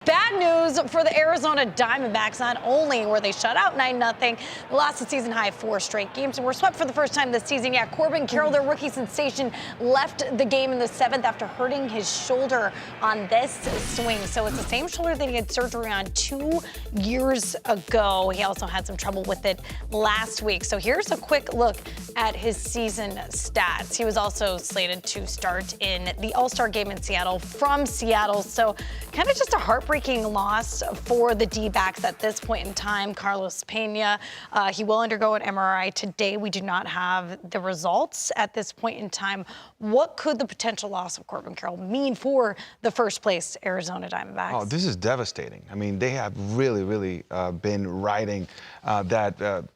Bad news for the Arizona Diamondbacks. Not only were they shut out 9-0, they lost a season-high 4 straight games and were swept for the first time this season. Yeah, Corbin Caroll, their rookie sensation, left the game in the 7th after hurting his shoulder on this swing. So it's the same shoulder that he had surgery on 2 years ago. He also had some trouble with it last week. So here's a quick look at his season stats. He was also slated to start in the All-Star game in Seattle from Seattle. So kind of just a heartbreaking loss for the D-backs at this point in time. Carlos Pena, he will undergo an MRI today. We do not have the results at this point in time. What could the potential loss of Corbin Caroll mean for the first place Arizona Diamondbacks? Oh, this is devastating. I mean, they have really been riding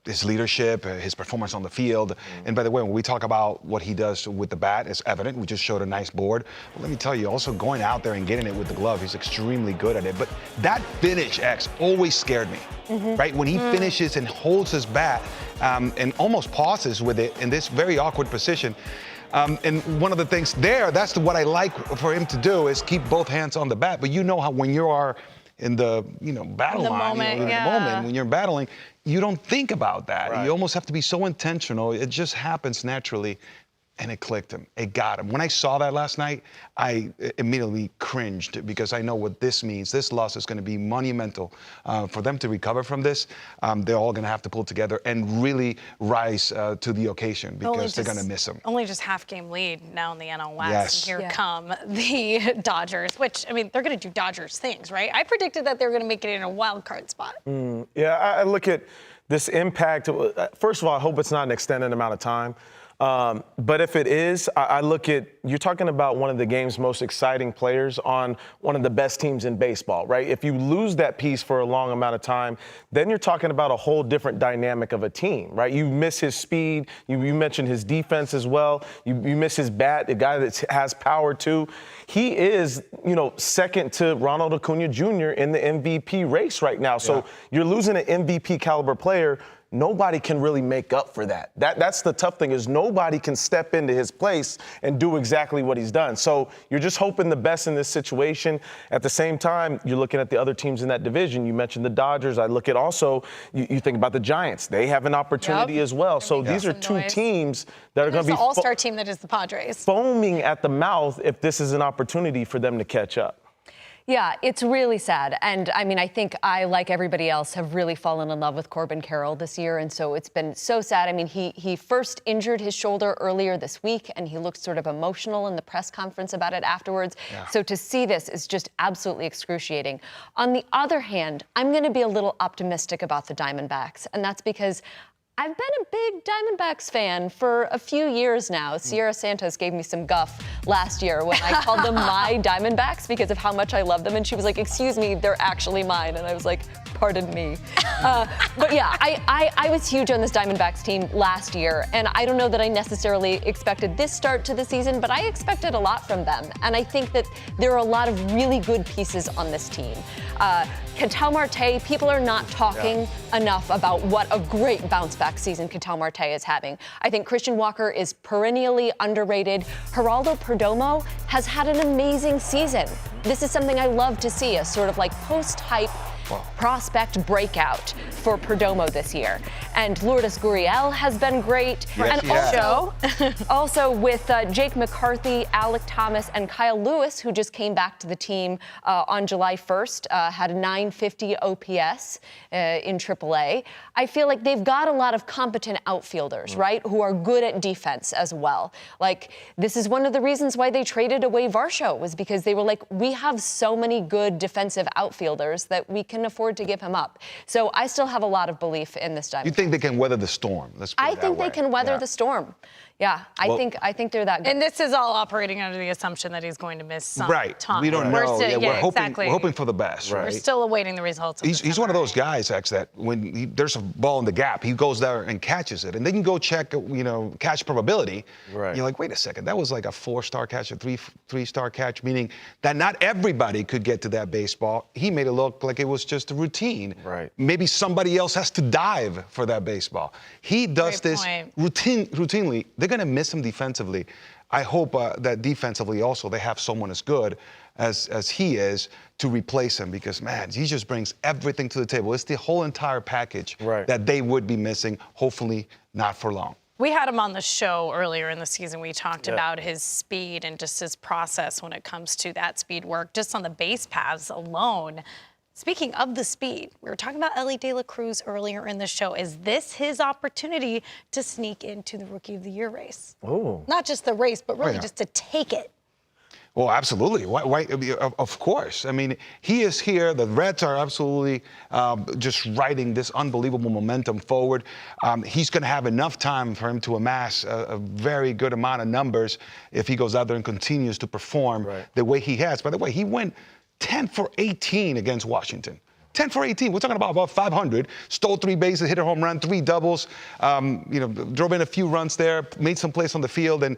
his leadership, his performance on the field. And by the way, when we talk about what he does with the bat, it's evident. We just showed a nice board. But let me tell you, also going out there and getting it with the glove, he's extremely good at it. But that finish, X, always scared me, right? When he finishes and holds his bat and almost pauses with it in this very awkward position. And one of the things there, that's what I like for him to do, is keep both hands on the bat. But you know how when you are in the battle line, in the moment, when you're battling, you don't think about that. Right. You almost have to be so intentional. It just happens naturally. And it clicked him. It got him. When I saw that last night, I immediately cringed because I know what this means. This loss is going to be monumental. For them to recover from this, they're all going to have to pull together and really rise to the occasion because they're going to miss him. Only just half-game lead now in the NL West. Yes. And here come the Dodgers, which, I mean, they're going to do Dodgers things, right? I predicted that they were going to make it in a wild card spot. Yeah, I look at this impact. First of all, I hope it's not an extended amount of time. But if it is, I look at, you're talking about one of the game's most exciting players on one of the best teams in baseball, right? If you lose that piece for a long amount of time, then you're talking about a whole different dynamic of a team, right? You miss his speed. You mentioned his defense as well. You miss his bat, the guy that has power too. He is, second to Ronald Acuna Jr. in the MVP race right now. So you're losing an MVP caliber player. Nobody can really make up for that. That's the tough thing, is nobody can step into his place and do exactly what he's done. So you're just hoping the best in this situation. At the same time, you're looking at the other teams in that division. You mentioned the Dodgers. I look at also, you think about the Giants. They have an opportunity as well. So these are two teams that are going to be the all-star team that is the Padres. Foaming at the mouth if this is an opportunity for them to catch up. Yeah, it's really sad. And I mean, I think I, like everybody else, have really fallen in love with Corbin Caroll this year. And so it's been so sad. I mean, he first injured his shoulder earlier this week, and he looked sort of emotional in the press conference about it afterwards. Yeah. So to see this is just absolutely excruciating. On the other hand, I'm going to be a little optimistic about the Diamondbacks. And that's because I've been a big Diamondbacks fan for a few years now. Sierra Santos gave me some guff last year when I called them my Diamondbacks because of how much I love them. And she was like, excuse me, they're actually mine. And I was like, pardon me. But yeah, I was huge on this Diamondbacks team last year. And I don't know that I necessarily expected this start to the season, but I expected a lot from them. And I think that there are a lot of really good pieces on this team. Ketel Marte, people are not talking enough about what a great bounce-back season Ketel Marte is having. I think Christian Walker is perennially underrated. Geraldo Perdomo has had an amazing season. This is something I love to see, a sort of like post-hype prospect breakout for Perdomo this year. And Lourdes Gurriel has been great. Yes, and also with Jake McCarthy, Alec Thomas, and Kyle Lewis, who just came back to the team on July 1st, had a 950 OPS in AAA. I feel like they've got a lot of competent outfielders, right, who are good at defense as well. Like, this is one of the reasons why they traded away Varsho, was because they were like, we have so many good defensive outfielders that we can afford to give him up. So I still have a lot of belief in this Diamondbacks. You think they can weather the storm? I think they can weather the storm. Yeah, I think they're that good. And this is all operating under the assumption that he's going to miss some time. We don't know. We're hoping for the best. Right. We're still awaiting the results. He's one of those guys, X, that when there's a ball in the gap, he goes there and catches it. And then you go check, catch probability. Right. You're like, wait a second, that was like a 4-star catch, a three-star catch, meaning that not everybody could get to that baseball. He made it look like it was just a routine. Right. Maybe somebody else has to dive for that baseball. He does this routinely. They're going to miss him defensively. I hope that defensively also they have someone as good as he is to replace him, because, man, he just brings everything to the table. It's the whole entire package that they would be missing, hopefully not for long. We had him on the show earlier in the season. We talked about his speed and just his process when it comes to that speed work, just on the base paths alone. Speaking of the speed, we were talking about Elly De La Cruz earlier in the show. Is this his opportunity to sneak into the Rookie of the Year race? Oh. Not just the race, but really just to take it. Well, absolutely. Why, of course. I mean, he is here. The Reds are absolutely just riding this unbelievable momentum forward. He's going to have enough time for him to amass a very good amount of numbers if he goes out there and continues to perform the way he has. By the way, he went 10 for 18 against Washington. 10 for 18. We're talking about 500. Stole 3 bases, hit a home run, 3 doubles. Drove in a few runs there, made some plays on the field, and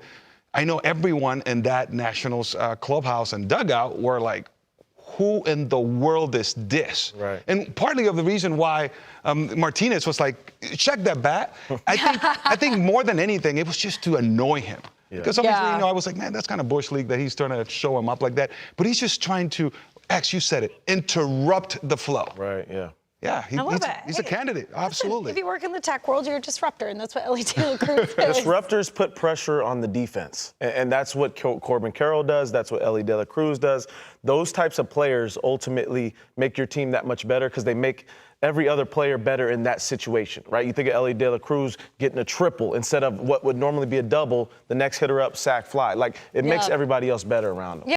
I know everyone in that Nationals clubhouse and dugout were like, who in the world is this? Right. And partly of the reason why Martinez was like, check that bat. I think more than anything, it was just to annoy him. Because obviously, I was like, man, that's kind of Bush League that he's trying to show him up like that. But he's just trying to, X, you said it, interrupt the flow. Right, yeah. Yeah, he's a candidate, absolutely. If you work in the tech world, you're a disruptor, and that's what Elly De La Cruz is. Disruptors put pressure on the defense, and that's what Corbin Caroll does. That's what Elly De La Cruz does. Those types of players ultimately make your team that much better because they make every other player better in that situation, right? You think of Elly De La Cruz getting a triple instead of what would normally be a double, the next hitter up, sack, fly. Like, it makes everybody else better around him.